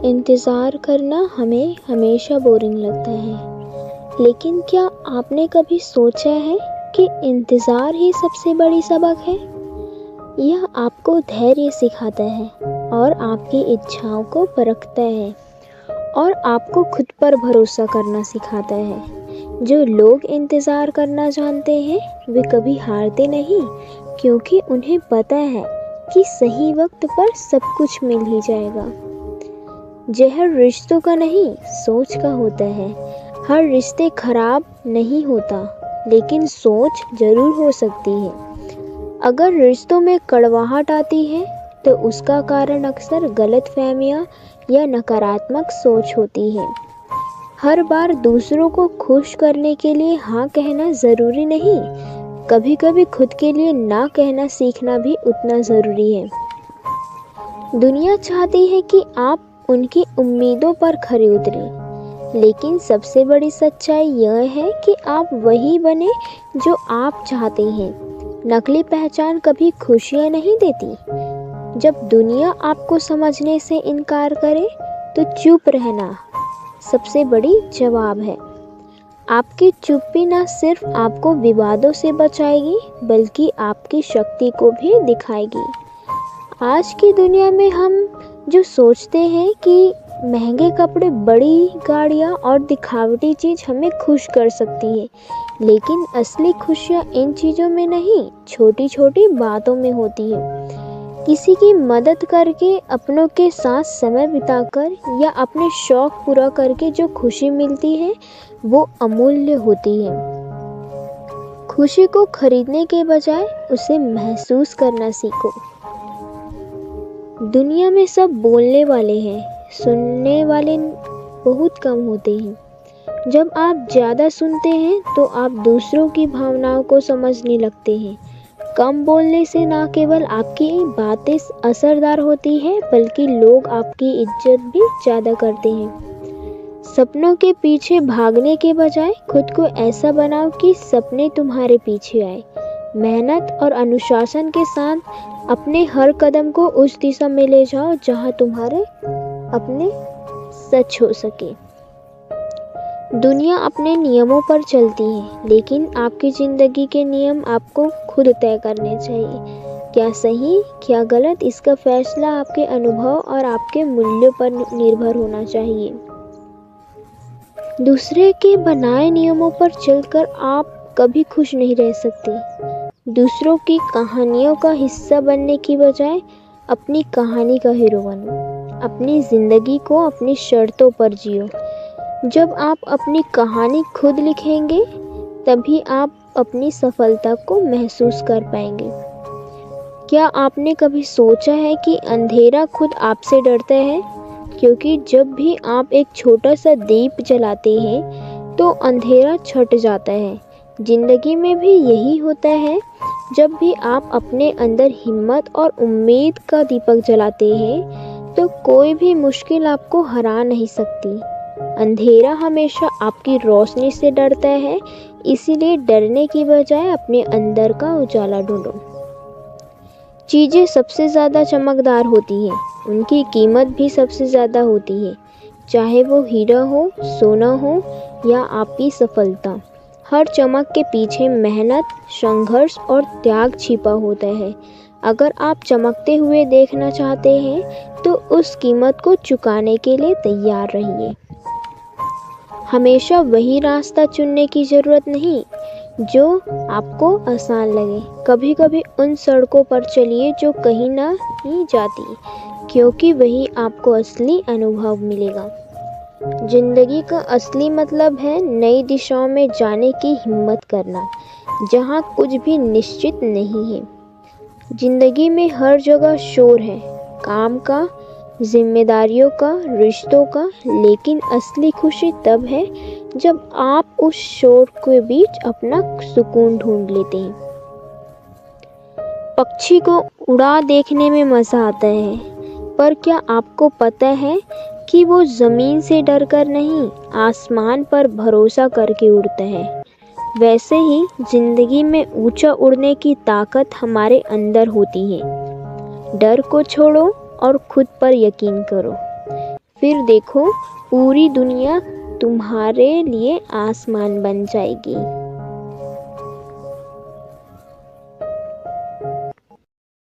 इंतज़ार करना हमें हमेशा बोरिंग लगता है, लेकिन क्या आपने कभी सोचा है कि इंतज़ार ही सबसे बड़ी सबक है? यह आपको धैर्य सिखाता है और आपकी इच्छाओं को परखता है और आपको खुद पर भरोसा करना सिखाता है। जो लोग इंतज़ार करना जानते हैं, वे कभी हारते नहीं, क्योंकि उन्हें पता है कि सही वक्त पर सब कुछ मिल ही जाएगा। जहर रिश्तों का नहीं, सोच का होता है। हर रिश्ते खराब नहीं होता, लेकिन सोच जरूर हो सकती है। अगर रिश्तों में कड़वाहट आती है, तो उसका कारण अक्सर गलतफहमियां या नकारात्मक सोच होती है। हर बार दूसरों को खुश करने के लिए हाँ कहना ज़रूरी नहीं। कभी कभी खुद के लिए ना कहना सीखना भी उतना ज़रूरी है। दुनिया चाहती है कि आप उनकी उम्मीदों पर खरे उतरें, लेकिन सबसे बड़ी सच्चाई यह है कि आप वही बने जो आप चाहते हैं। नकली पहचान कभी खुशियाँ नहीं देती। जब दुनिया आपको समझने से इनकार करे, तो चुप रहना सबसे बड़ी जवाब है। आपकी चुप्पी न सिर्फ आपको विवादों से बचाएगी, बल्कि आपकी शक्ति को भी दिखाएगी। आज की दुनिया में हम जो सोचते हैं कि महंगे कपड़े, बड़ी गाड़ियाँ और दिखावटी चीज़ हमें खुश कर सकती है, लेकिन असली खुशियाँ इन चीज़ों में नहीं, छोटी छोटी बातों में होती है। किसी की मदद करके, अपनों के साथ समय बिताकर या अपने शौक पूरा करके जो खुशी मिलती है, वो अमूल्य होती है। खुशी को खरीदने के बजाय उसे महसूस करना सीखो। दुनिया में सब बोलने वाले हैं, सुनने वाले बहुत कम होते हैं। जब आप ज़्यादा सुनते हैं, तो आप दूसरों की भावनाओं को समझने लगते हैं। कम बोलने से न केवल आपकी बातें असरदार होती हैं, बल्कि लोग आपकी इज्जत भी ज़्यादा करते हैं। सपनों के पीछे भागने के बजाय खुद को ऐसा बनाओ कि सपने तुम्हारे पीछे आए। मेहनत और अनुशासन के साथ अपने हर कदम को उस दिशा में ले जाओ जहां तुम्हारे अपने सच हो सके। दुनिया अपने नियमों पर चलती है, लेकिन आपकी ज़िंदगी के नियम आपको खुद तय करने चाहिए। क्या सही, क्या गलत, इसका फैसला आपके अनुभव और आपके मूल्यों पर निर्भर होना चाहिए। दूसरे के बनाए नियमों पर चलकर आप कभी खुश नहीं रह सकते। दूसरों की कहानियों का हिस्सा बनने की बजाय अपनी कहानी का हीरो बनो। अपनी ज़िंदगी को अपनी शर्तों पर जियो। जब आप अपनी कहानी खुद लिखेंगे, तभी आप अपनी सफलता को महसूस कर पाएंगे। क्या आपने कभी सोचा है कि अंधेरा खुद आपसे डरता है? क्योंकि जब भी आप एक छोटा सा दीप जलाते हैं, तो अंधेरा छट जाता है। जिंदगी में भी यही होता है। जब भी आप अपने अंदर हिम्मत और उम्मीद का दीपक जलाते हैं, तो कोई भी मुश्किल आपको हरा नहीं सकती। अंधेरा हमेशा आपकी रोशनी से डरता है, इसीलिए डरने की बजाय अपने अंदर का उजाला ढूंढो। चीज़ें सबसे ज़्यादा चमकदार होती हैं, उनकी कीमत भी सबसे ज़्यादा होती है, चाहे वो हीरा हो, सोना हो या आपकी सफलता। हर चमक के पीछे मेहनत, संघर्ष और त्याग छिपा होता है। अगर आप चमकते हुए देखना चाहते हैं, तो उस कीमत को चुकाने के लिए तैयार रहिए। हमेशा वही रास्ता चुनने की ज़रूरत नहीं जो आपको आसान लगे। कभी कभी उन सड़कों पर चलिए जो कहीं नहीं जाती, क्योंकि वही आपको असली अनुभव मिलेगा। जिंदगी का असली मतलब है नई दिशाओं में जाने की हिम्मत करना, जहाँ कुछ भी निश्चित नहीं है। जिंदगी में हर जगह शोर है, काम का, जिम्मेदारियों का, रिश्तों का, लेकिन असली खुशी तब है जब आप उस शोर के बीच अपना सुकून ढूंढ लेते हैं। पक्षी को उड़ा देखने में मज़ा आता है, पर क्या आपको पता है कि वो ज़मीन से डरकर नहीं, आसमान पर भरोसा करके उड़ता है। वैसे ही ज़िंदगी में ऊंचा उड़ने की ताकत हमारे अंदर होती है। डर को छोड़ो और खुद पर यकीन करो। फिर देखो, पूरी दुनिया तुम्हारे लिए आसमान बन जाएगी।